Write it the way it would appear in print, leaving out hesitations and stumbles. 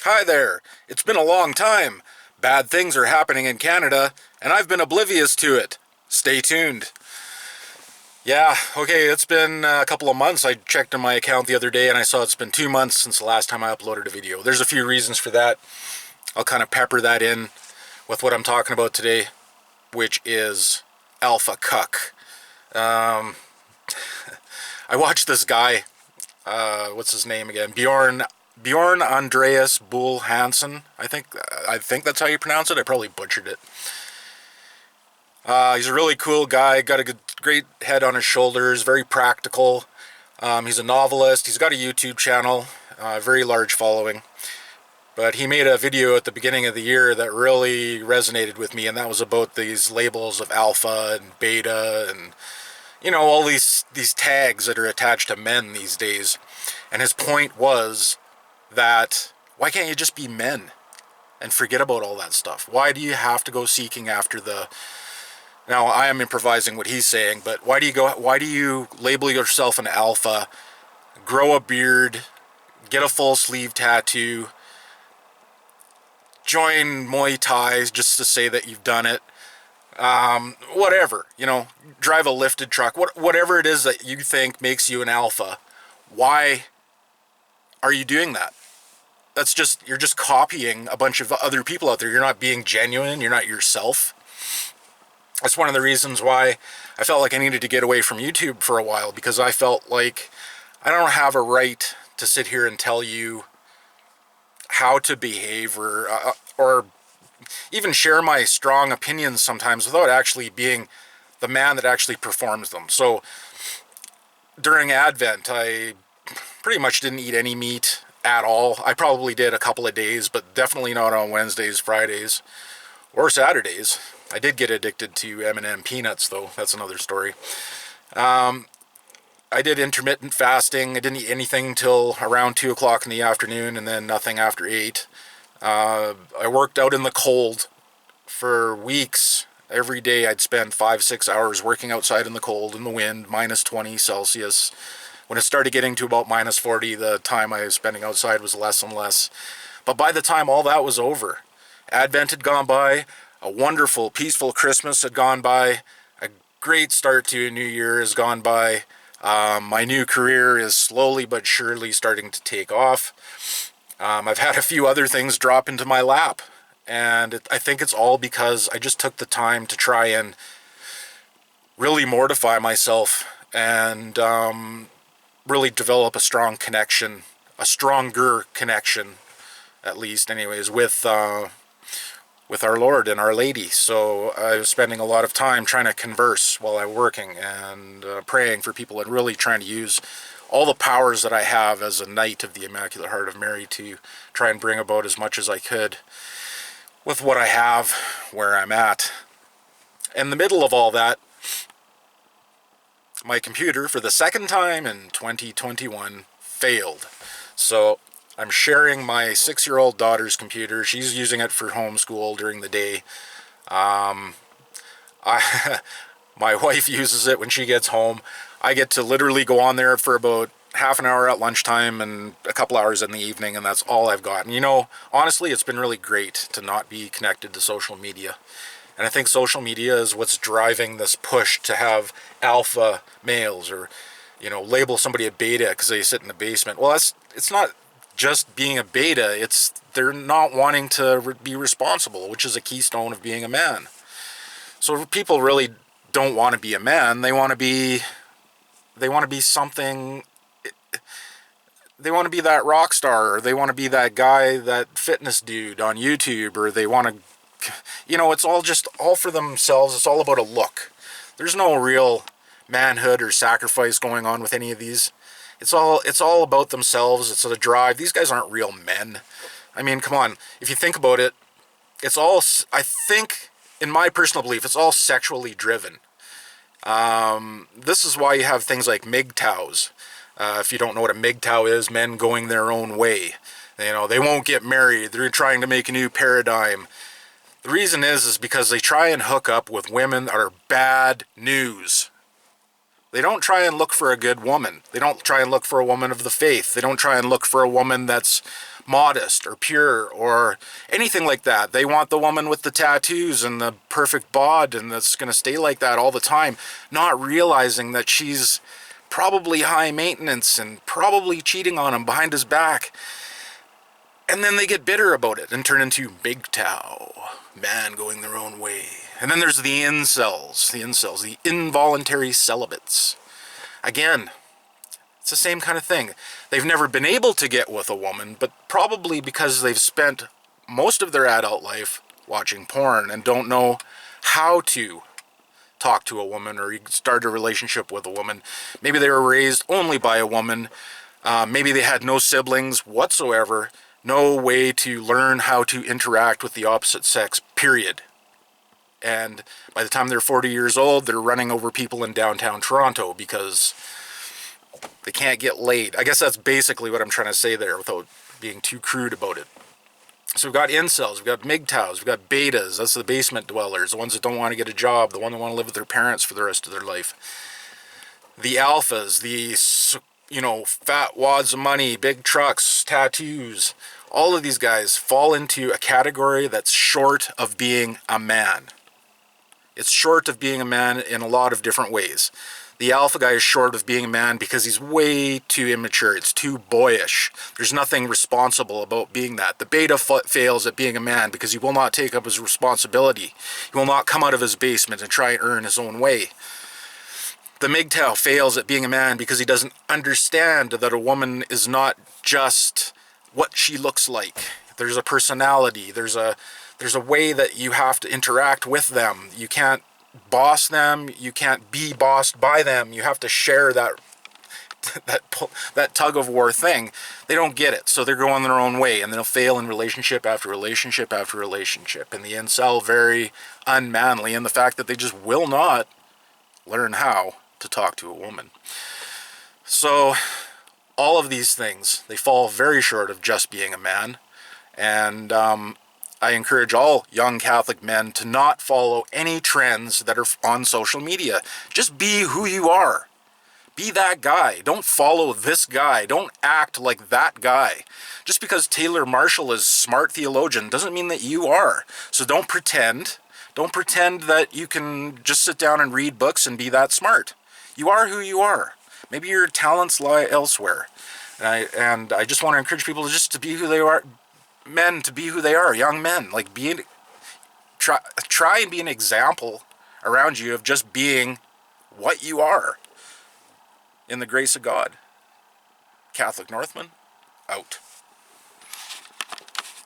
Hi there. It's been a long time. Bad things are happening in Canada, and I've been oblivious to it. Stay tuned. Yeah, okay, it's been a couple of months. I checked on my account the other day and I saw it's been 2 months since the last time I uploaded a video. There's a few reasons for that. I'll kind of pepper that in with what I'm talking about today, which is alpha cuck. Um, I watched this guy, what's his name again? Bjorn Andreas Bull Hansen. I think that's how you pronounce it. I probably butchered it. He's a really cool guy. Got a great head on his shoulders. Very practical. He's a novelist. He's got a YouTube channel. Very large following. But he made a video at the beginning of the year that really resonated with me, and that was about these labels of alpha and beta and all these tags that are attached to men these days. And his point was that why can't you just be men and forget about all that stuff? Why do you have to go seeking after the... Now I am improvising what he's saying, but why do you label yourself an alpha, grow a beard, get a full sleeve tattoo, join Muay Thai just to say that you've done it? Whatever, drive a lifted truck, whatever it is that you think makes you an alpha. Why are you doing that? You're just copying a bunch of other people out there. You're not being genuine. You're not yourself. That's one of the reasons why I felt like I needed to get away from YouTube for a while, because I felt like I don't have a right to sit here and tell you how to behave or even share my strong opinions sometimes without actually being the man that actually performs them. So during Advent, I pretty much didn't eat any meat at all. I probably did a couple of days, but definitely not on Wednesdays, Fridays, or Saturdays. I did get addicted to M&M peanuts, though. That's another story. I did intermittent fasting. I didn't eat anything until around 2 o'clock in the afternoon, and then nothing after 8. I worked out in the cold for weeks. Every day I'd spend 5-6 hours working outside in the cold, in the wind, minus 20 Celsius. When it started getting to about minus 40, the time I was spending outside was less and less. But by the time all that was over, Advent had gone by, a wonderful, peaceful Christmas had gone by, a great start to a new year has gone by. My new career is slowly but surely starting to take off. I've had a few other things drop into my lap, and I think it's all because I just took the time to try and really mortify myself and really develop a strong connection, a stronger connection, at least anyways, with our Lord and Our Lady. So I was spending a lot of time trying to converse while I'm working and praying for people and really trying to use all the powers that I have as a knight of the Immaculate Heart of Mary to try and bring about as much as I could with what I have, where I'm at. In the middle of all that, my computer, for the second time in 2021, failed. So I'm sharing my 6-year-old daughter's computer. She's using it for homeschool during the day. My wife uses it when she gets home. I get to literally go on there for about half an hour at lunchtime and a couple hours in the evening, and that's all I've got. And honestly, it's been really great to not be connected to social media. And I think social media is what's driving this push to have alpha males, or label somebody a beta because they sit in the basement. Well, it's not just being a beta, it's they're not wanting to be responsible, which is a keystone of being a man. So people really don't want to be a man. They want to be something. They want to be that rock star, or they want to be that guy, that fitness dude on YouTube, or they want to, it's all for themselves. It's all about a look. There's no real manhood or sacrifice going on with any of these. It's all about themselves. It's a drive. These guys aren't real men. I mean, come on. If you think about it, I think, in my personal belief, it's all sexually driven. This is why you have things like MGTOWs. If you don't know what a MGTOW is, men going their own way. They won't get married. They're trying to make a new paradigm. The reason is because they try and hook up with women that are bad news. They don't try and look for a good woman. They don't try and look for a woman of the faith. They don't try and look for a woman that's modest or pure or anything like that. They want the woman with the tattoos and the perfect bod and that's going to stay like that all the time, not realizing that she's probably high maintenance and probably cheating on him behind his back. And then they get bitter about it and turn into MGTOW, man going their own way. And then there's the incels, the involuntary celibates. Again, it's the same kind of thing. They've never been able to get with a woman, but probably because they've spent most of their adult life watching porn and don't know how to talk to a woman or start a relationship with a woman. Maybe they were raised only by a woman. Maybe they had no siblings whatsoever. No way to learn how to interact with the opposite sex, period. And by the time they're 40 years old, they're running over people in downtown Toronto because they can't get laid. I guess that's basically what I'm trying to say there without being too crude about it. So we've got incels, we've got MGTOWs, we've got betas, that's the basement dwellers, the ones that don't want to get a job, the ones that want to live with their parents for the rest of their life. The alphas, the, fat wads of money, big trucks, tattoos, all of these guys fall into a category that's short of being a man. It's short of being a man in a lot of different ways. The alpha guy is short of being a man because he's way too immature. It's too boyish. There's nothing responsible about being that. The beta fails at being a man because he will not take up his responsibility. He will not come out of his basement and try and earn his own way. The MGTOW fails at being a man because he doesn't understand that a woman is not just what she looks like. There's a personality. There's a way that you have to interact with them. You can't boss them. You can't be bossed by them. You have to share that tug of war thing. They don't get it, so they're going their own way, and they'll fail in relationship after relationship after relationship. And the incel, very unmanly in the fact that they just will not learn how to talk to a woman. So all of these things, they fall very short of just being a man. And I encourage all young Catholic men to not follow any trends that are on social media. Just be who you are. Be that guy. Don't follow this guy. Don't act like that guy. Just because Taylor Marshall is a smart theologian doesn't mean that you are. So don't pretend. Don't pretend that you can just sit down and read books and be that smart. You are who you are. Maybe your talents lie elsewhere. And I just want to encourage people to be who they are. Men to be who they are, young men. Like try and be an example around you of just being what you are. In the grace of God. Catholic Northman, out.